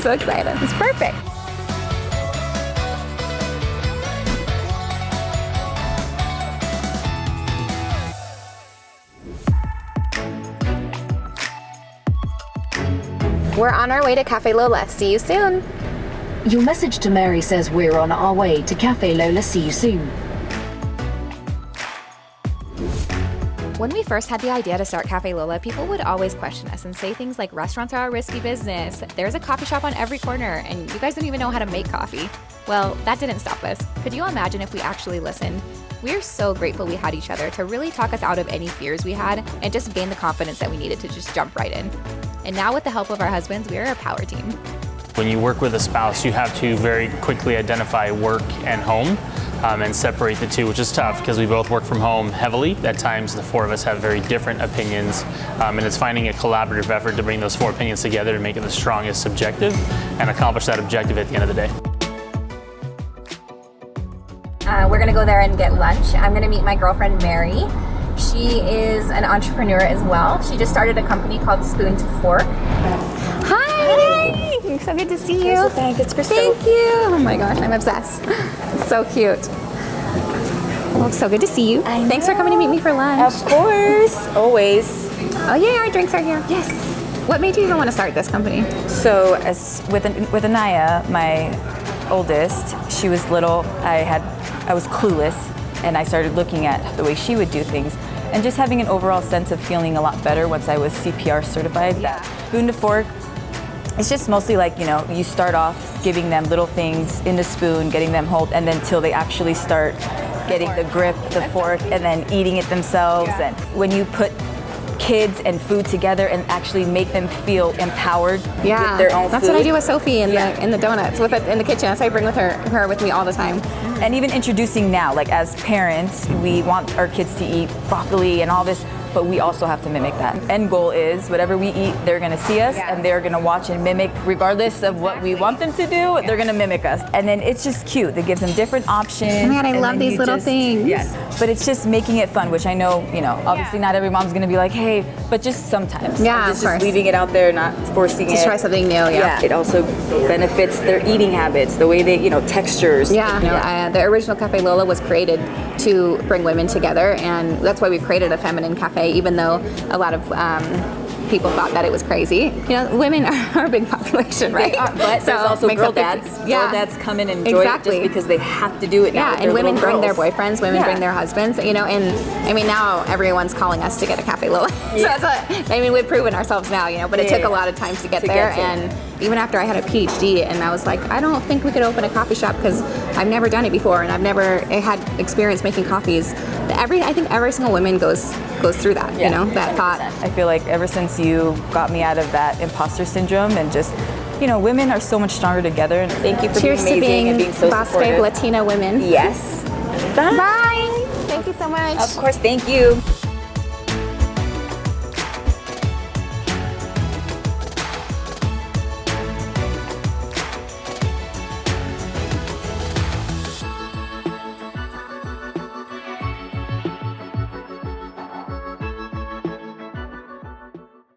so excited. It's perfect. We're on our way to Cafe Lola. See you soon. Your message to Mary says we're on our way to Cafe Lola. See you soon. When we first had the idea to start Cafe Lola, people would always question us and say things like restaurants are a risky business, there's a coffee shop on every corner, and you guys don't even know how to make coffee. Well, that didn't stop us. Could you imagine if we actually listened? We're so grateful we had each other to really talk us out of any fears we had and just gain the confidence that we needed to just jump right in. And now with the help of our husbands, we are a power team. When you work with a spouse, you have to very quickly identify work and home and separate the two, which is tough because we both work from home heavily. At times, the four of us have very different opinions, and it's finding a collaborative effort to bring those four opinions together to make it the strongest objective and accomplish that objective at the end of the day. We're gonna go there and get lunch. I'm gonna meet my girlfriend, Mary. She is an entrepreneur as well. She just started a company called Spoon to Fork. Hi! So good to see you. Here's the bag. It's for Thank you. Oh my gosh, I'm obsessed. It's so cute. Well, so good to see you. Thanks for coming to meet me for lunch. Of course, always. Oh yeah, our drinks are here. Yes. What made you even want to start this company? So, as with Anaya, my oldest, she was little. I was clueless, and I started looking at the way she would do things, and just having an overall sense of feeling a lot better once I was CPR certified. Yeah. Spoon to Fork, it's just mostly like, you start off giving them little things in the spoon, getting them hold, and then till they actually start getting the grip, the fork, and then eating it themselves. Yeah. And when you put kids and food together and actually make them feel empowered with their own That's food. what I do with Sophie in the donuts in the kitchen. That's what I bring with her with me all the time. And even introducing now, like as parents, we want our kids to eat broccoli and all this, but we also have to mimic that. End goal is whatever we eat, they're gonna see us and they're gonna watch and mimic, regardless of what we want them to do, they're gonna mimic us. And then it's just cute. It gives them different options. Oh my God, I and love then these you little things. Yes, but it's just making it fun, which I know, obviously not every mom's gonna be like, hey, but just sometimes. Yeah, just, of course. leaving it out there, not forcing it. Just try something new, yeah. It also benefits their eating habits, the way they, textures. Yeah, the original Cafe Lola was created to bring women together, and that's why we created a feminine cafe, even though a lot of people thought that it was crazy. Women are a big population, right? They are, but there's also girl dads. Girl dads come in and enjoy it just because they have to do it now. Yeah, and women bring their girls. boyfriends, women bring their husbands, and I mean now everyone's calling us to get a Cafe Lola. So we've proven ourselves now, but it took a lot of time to get there, and even after I had a PhD and I was like, I don't think we could open a coffee shop because I've never done it before and I've never had experience making coffees. I think every single woman goes through that, that 100%. Thought. I feel like ever since you got me out of that imposter syndrome and just, women are so much stronger together. And thank you for Cheers being amazing to and being so Boss supportive. Babe Latina women. Yes. Bye. Thank you so much. Of course, thank you.